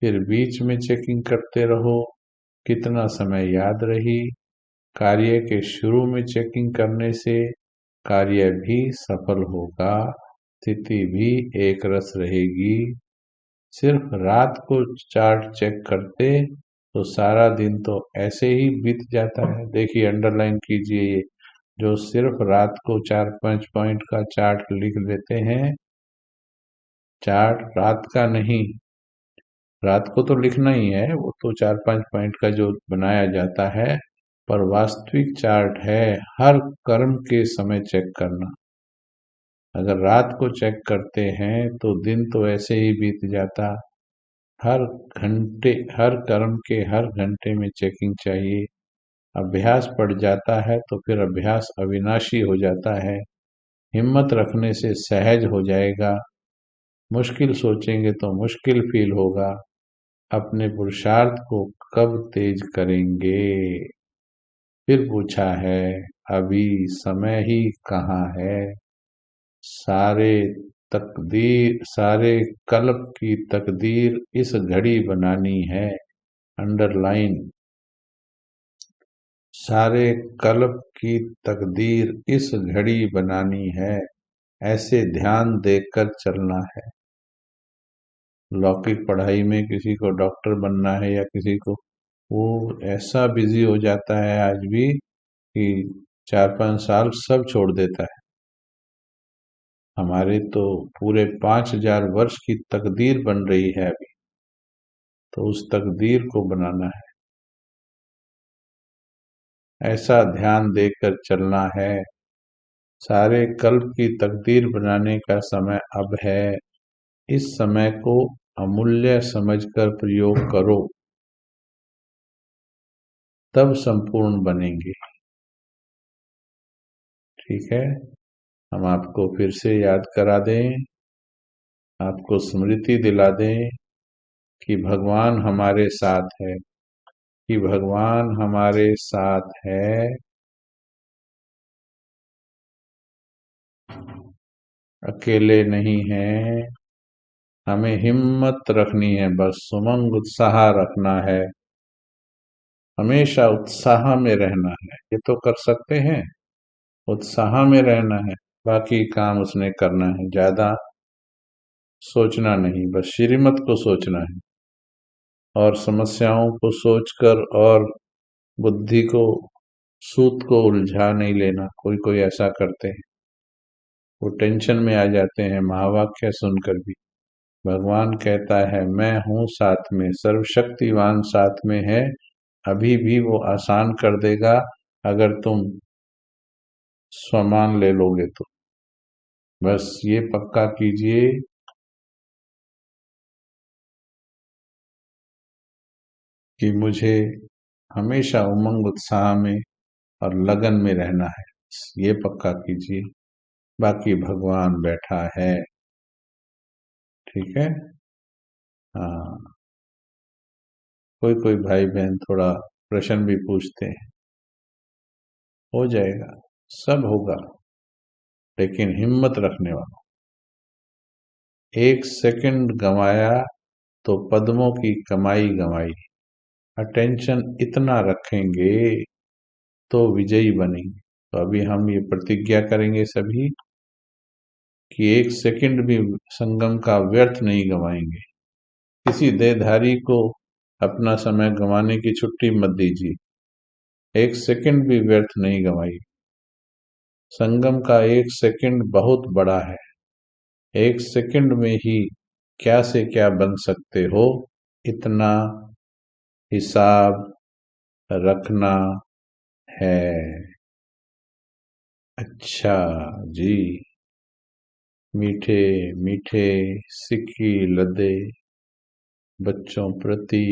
फिर बीच में चेकिंग करते रहो, कितना समय याद रही। कार्य के शुरू में चेकिंग करने से कार्य भी सफल होगा, स्थिति भी एक रस रहेगी। सिर्फ रात को चार्ट चेक करते तो सारा दिन तो ऐसे ही बीत जाता है। देखिए, अंडरलाइन कीजिए, ये जो सिर्फ रात को 4-5 पॉइंट का चार्ट लिख लेते हैं, चार्ट रात का नहीं, रात को तो लिखना ही है, वो तो 4-5 पॉइंट का जो बनाया जाता है, पर वास्तविक चार्ट है हर कर्म के समय चेक करना। अगर रात को चेक करते हैं तो दिन तो ऐसे ही बीत जाता। हर घंटे, हर कर्म के हर घंटे में चेकिंग चाहिए। अभ्यास पड़ जाता है तो फिर अभ्यास अविनाशी हो जाता है। हिम्मत रखने से सहज हो जाएगा। मुश्किल सोचेंगे तो मुश्किल फील होगा। अपने पुरुषार्थ को कब तेज करेंगे? फिर पूछा है, अभी समय ही कहाँ है? सारे सारे कल्प की तकदीर इस घड़ी बनानी है। अंडरलाइन। सारे कल्प की तकदीर इस घड़ी बनानी है, ऐसे ध्यान देकर चलना है। लौकिक पढ़ाई में किसी को डॉक्टर बनना है या किसी को, वो ऐसा बिजी हो जाता है आज भी कि 4-5 साल सब छोड़ देता है। हमारे तो पूरे 5,000 वर्ष की तकदीर बन रही है अभी, तो उस तकदीर को बनाना है। ऐसा ध्यान देकर चलना है। सारे कल्प की तकदीर बनाने का समय अब है। इस समय को अमूल्य समझकर प्रयोग करो, तब संपूर्ण बनेंगे। ठीक है, हम आपको फिर से याद करा दें, आपको स्मृति दिला दें कि भगवान हमारे साथ है, कि भगवान हमारे साथ है। अकेले नहीं हैं। हमें हिम्मत रखनी है, बस उमंग उत्साह रखना है। हमेशा उत्साह में रहना है। ये तो कर सकते हैं, उत्साह में रहना है। बाकी काम उसने करना है, ज्यादा सोचना नहीं, बस श्रीमत को सोचना है। और समस्याओं को सोचकर और बुद्धि को, सूत को उलझा नहीं लेना। कोई कोई ऐसा करते हैं, वो टेंशन में आ जाते हैं महावाक्य सुनकर भी। भगवान कहता है, मैं हूँ साथ में, सर्वशक्तिवान साथ में है। अभी भी वो आसान कर देगा अगर तुम स्वमान ले लोगे तो। बस ये पक्का कीजिए कि मुझे हमेशा उमंग उत्साह में और लगन में रहना है। ये पक्का कीजिए, बाकी भगवान बैठा है। ठीक है। हाँ, कोई कोई भाई बहन थोड़ा प्रश्न भी पूछते हैं, हो जाएगा, सब होगा, लेकिन हिम्मत रखने वाला। एक सेकंड गंवाया तो पद्मों की कमाई गंवाई। अटेंशन इतना रखेंगे तो विजयी बनेंगे। तो अभी हम ये प्रतिज्ञा करेंगे सभी कि एक सेकंड भी संगम का व्यर्थ नहीं गंवाएंगे। किसी देहधारी को अपना समय गंवाने की छुट्टी मत दीजिए। एक सेकंड भी व्यर्थ नहीं गंवाई। संगम का एक सेकंड बहुत बड़ा है। एक सेकंड में ही क्या से क्या बन सकते हो, इतना हिसाब रखना है। अच्छा जी। मीठे मीठे सिक्की लदे बच्चों प्रति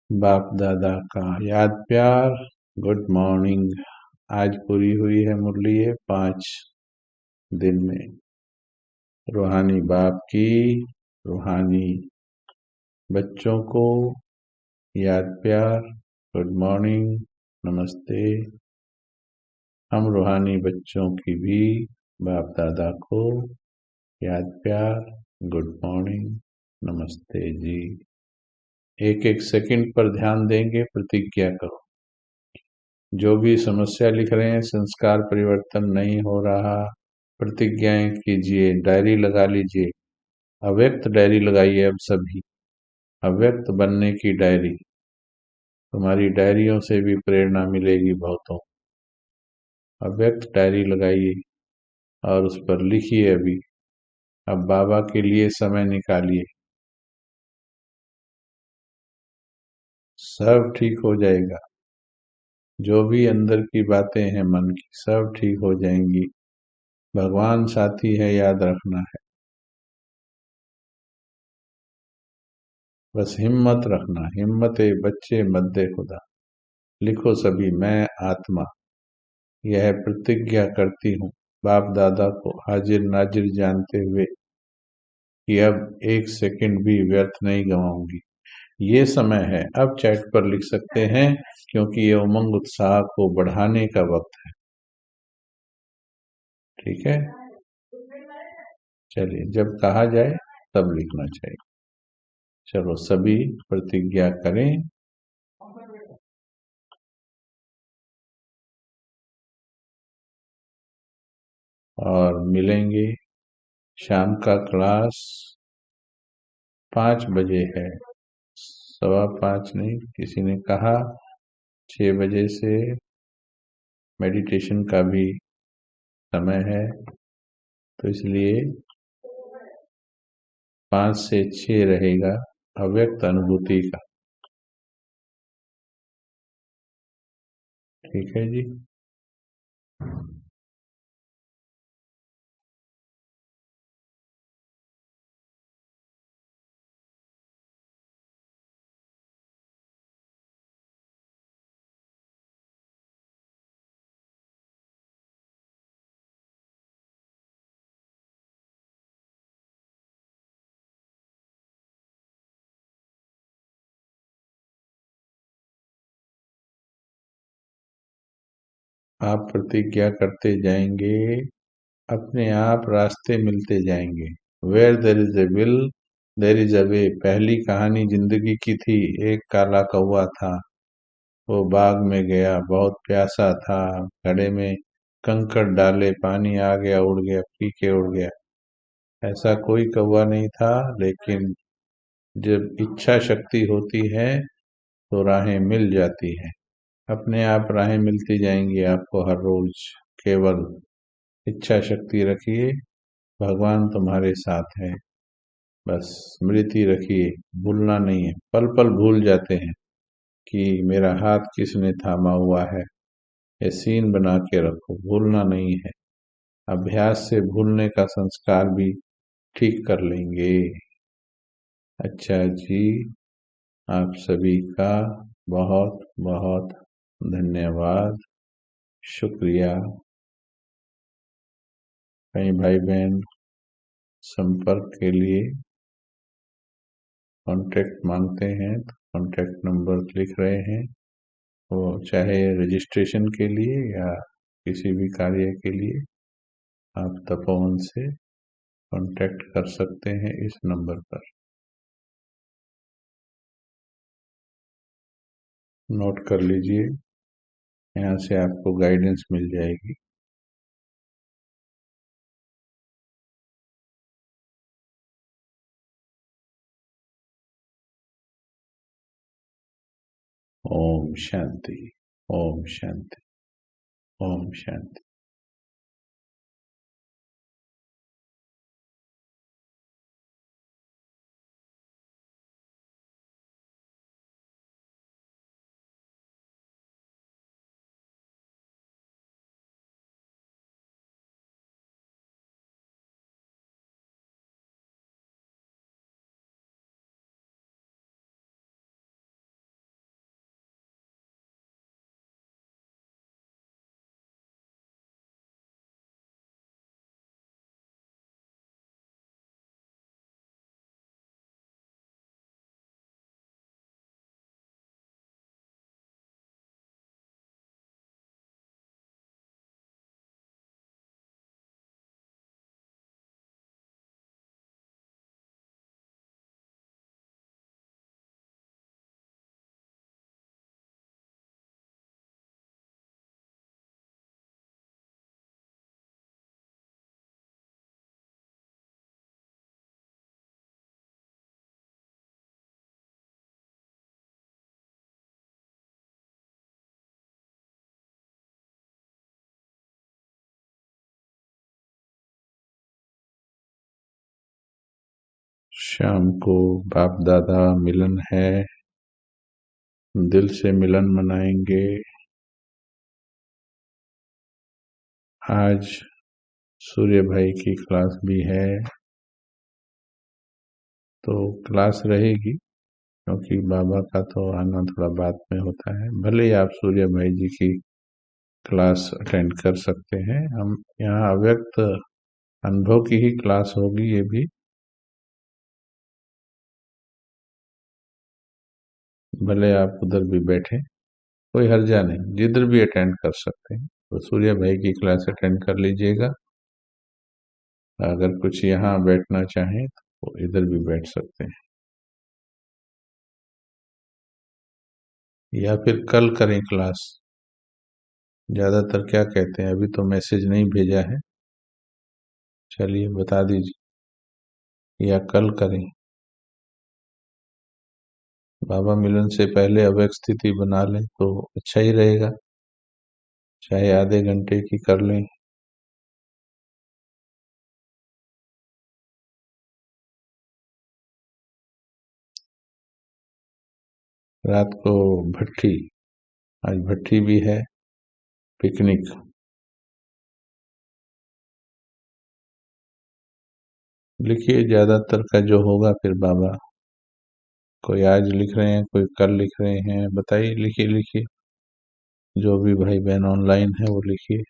बाप दादा का याद प्यार। Good morning. आज पूरी हुई है मुरली है 5 दिन में। रूहानी बाप की, रूहानी बच्चों को याद प्यार। गुड मॉर्निंग, नमस्ते। हम रूहानी बच्चों की भी बाप दादा को याद प्यार, गुड मॉर्निंग, नमस्ते जी। एक एक सेकंड पर ध्यान देंगे, प्रतिज्ञा करो। जो भी समस्या लिख रहे हैं, संस्कार परिवर्तन नहीं हो रहा, प्रतिज्ञाएं कीजिए, डायरी लगा लीजिए। अव्यक्त डायरी लगाइए अब सभी, अव्यक्त बनने की डायरी। तुम्हारी डायरियों से भी प्रेरणा मिलेगी बहुतों। अव्यक्त डायरी लगाइए और उस पर लिखिए अभी। अब बाबा के लिए समय निकालिए, सब ठीक हो जाएगा। जो भी अंदर की बातें हैं मन की, सब ठीक हो जाएंगी। भगवान साथी है, याद रखना है। बस हिम्मत रखना, हिम्मत बच्चे मद्दे खुदा। लिखो सभी, मैं आत्मा यह प्रतिज्ञा करती हूँ, बाप दादा को हाजिर नाजिर जानते हुए, कि अब एक सेकंड भी व्यर्थ नहीं गंवाऊंगी। ये समय है, अब चैट पर लिख सकते हैं, क्योंकि ये उमंग उत्साह को बढ़ाने का वक्त है। ठीक है, चलिए, जब कहा जाए तब लिखना चाहिए। चलो सभी प्रतिज्ञा करें। और मिलेंगे। शाम का क्लास 5 बजे है, 5:15 नहीं, किसी ने कहा 6 बजे से मेडिटेशन का भी समय है, तो इसलिए 5 से 6 रहेगा अव्यक्त अनुभूति का। ठीक है जी। आप प्रतिज्ञा करते जाएंगे, अपने आप रास्ते मिलते जाएंगे। Where there is a will there is a way. पहली कहानी जिंदगी की थी। एक काला कौवा था, वो बाग में गया, बहुत प्यासा था, घड़े में कंकड़ डाले, पानी आ गया, उड़ गया, पी के उड़ गया। ऐसा कोई कौवा नहीं था, लेकिन जब इच्छा शक्ति होती है तो राहें मिल जाती हैं। अपने आप राहें मिलती जाएंगी आपको हर रोज। केवल इच्छा शक्ति रखिए, भगवान तुम्हारे साथ है। बस स्मृति रखिए, भूलना नहीं है। पल पल भूल जाते हैं कि मेरा हाथ किसने थामा हुआ है। ये सीन बना के रखो, भूलना नहीं है। अभ्यास से भूलने का संस्कार भी ठीक कर लेंगे। अच्छा जी, आप सभी का बहुत बहुत धन्यवाद, शुक्रिया। कई भाई बहन संपर्क के लिए कांटेक्ट मांगते हैं, तो कांटेक्ट नंबर लिख रहे हैं। वो चाहे रजिस्ट्रेशन के लिए या किसी भी कार्य के लिए आप तपोवन से कांटेक्ट कर सकते हैं इस नंबर पर। नोट कर लीजिए, यहाँ से आपको गाइडेंस मिल जाएगी। ओम शांति, ओम शांति, ओम शांति। शाम को बाप दादा मिलन है, दिल से मिलन मनाएंगे। आज सूर्य भाई की क्लास भी है, तो क्लास रहेगी, क्योंकि बाबा का तो आना थोड़ा बाद में होता है। भले ही आप सूर्य भाई जी की क्लास अटेंड कर सकते हैं, हम यहाँ अव्यक्त अनुभव की ही क्लास होगी ये भी। भले आप उधर भी बैठे, कोई हर्जा नहीं, जिधर भी अटेंड कर सकते हैं। तो सूर्य भाई की क्लास अटेंड कर लीजिएगा। अगर कुछ यहाँ बैठना चाहें तो इधर भी बैठ सकते हैं, या फिर कल करें क्लास। ज्यादातर क्या कहते हैं, अभी तो मैसेज नहीं भेजा है, चलिए बता दीजिए, या कल करें। बाबा मिलन से पहले अवयव स्थिति बना लें तो अच्छा ही रहेगा, चाहे आधे घंटे की कर लें। रात को भट्ठी, आज भट्ठी भी है, पिकनिक। लिखिए ज्यादातर का जो होगा, फिर बाबा कोई आज लिख रहे हैं, कोई कल लिख रहे हैं, बताइए, लिखिए लिखिए, जो भी भाई बहन ऑनलाइन है वो लिखिए।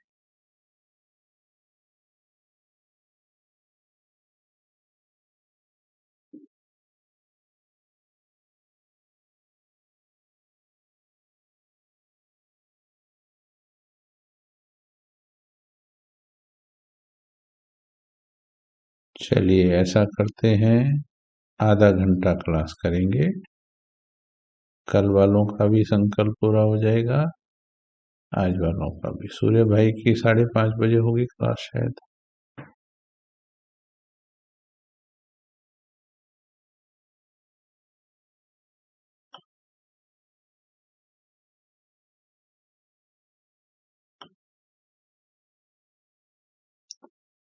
चलिए ऐसा करते हैं, आधा घंटा क्लास करेंगे, कल वालों का भी संकल्प पूरा हो जाएगा, आज वालों का भी। सूर्य भाई की 5:30 बजे होगी क्लास शायद।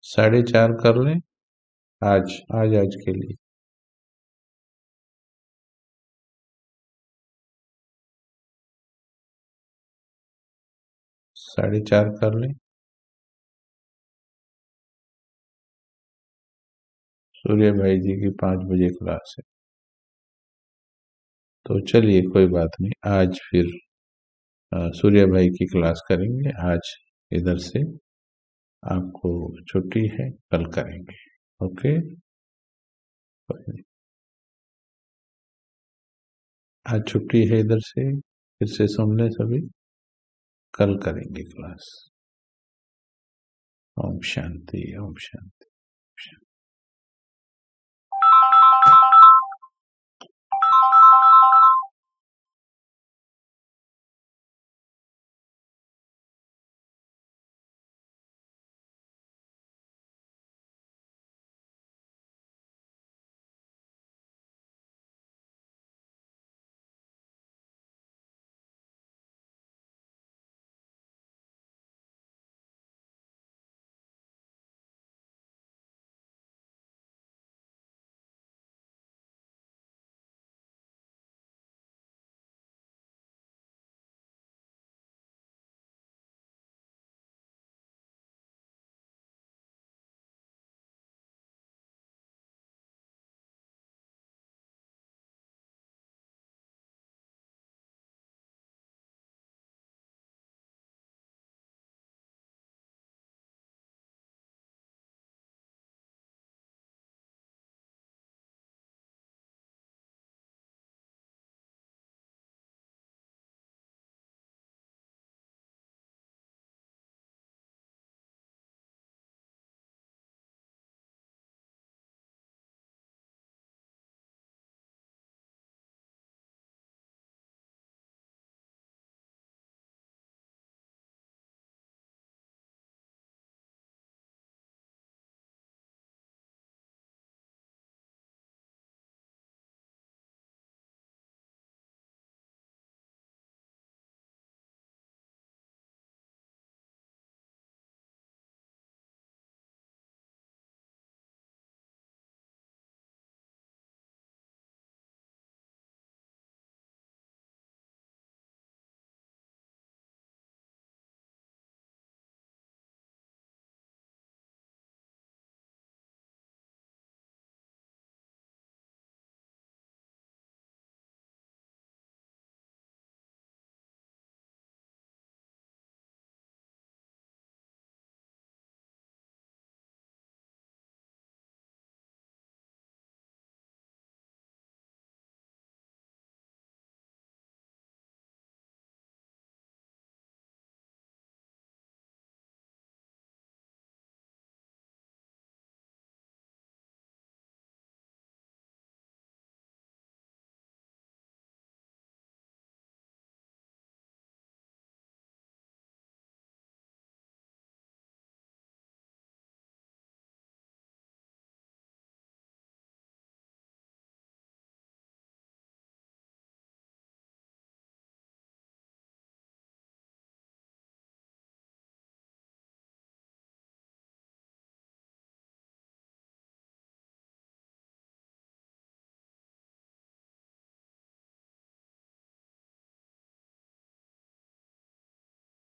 साढ़े चार कर लें, आज के लिए। 4:30 कर लें। सूर्य भाई जी की 5 बजे क्लास है, तो चलिए कोई बात नहीं, आज फिर सूर्य भाई की क्लास करेंगे। आज इधर से आपको छुट्टी है, कल करेंगे। ओके, आज छुट्टी है इधर से, फिर से सुन लें सभी, कल करेंगे क्लास। ओम शांति, ओम शांति।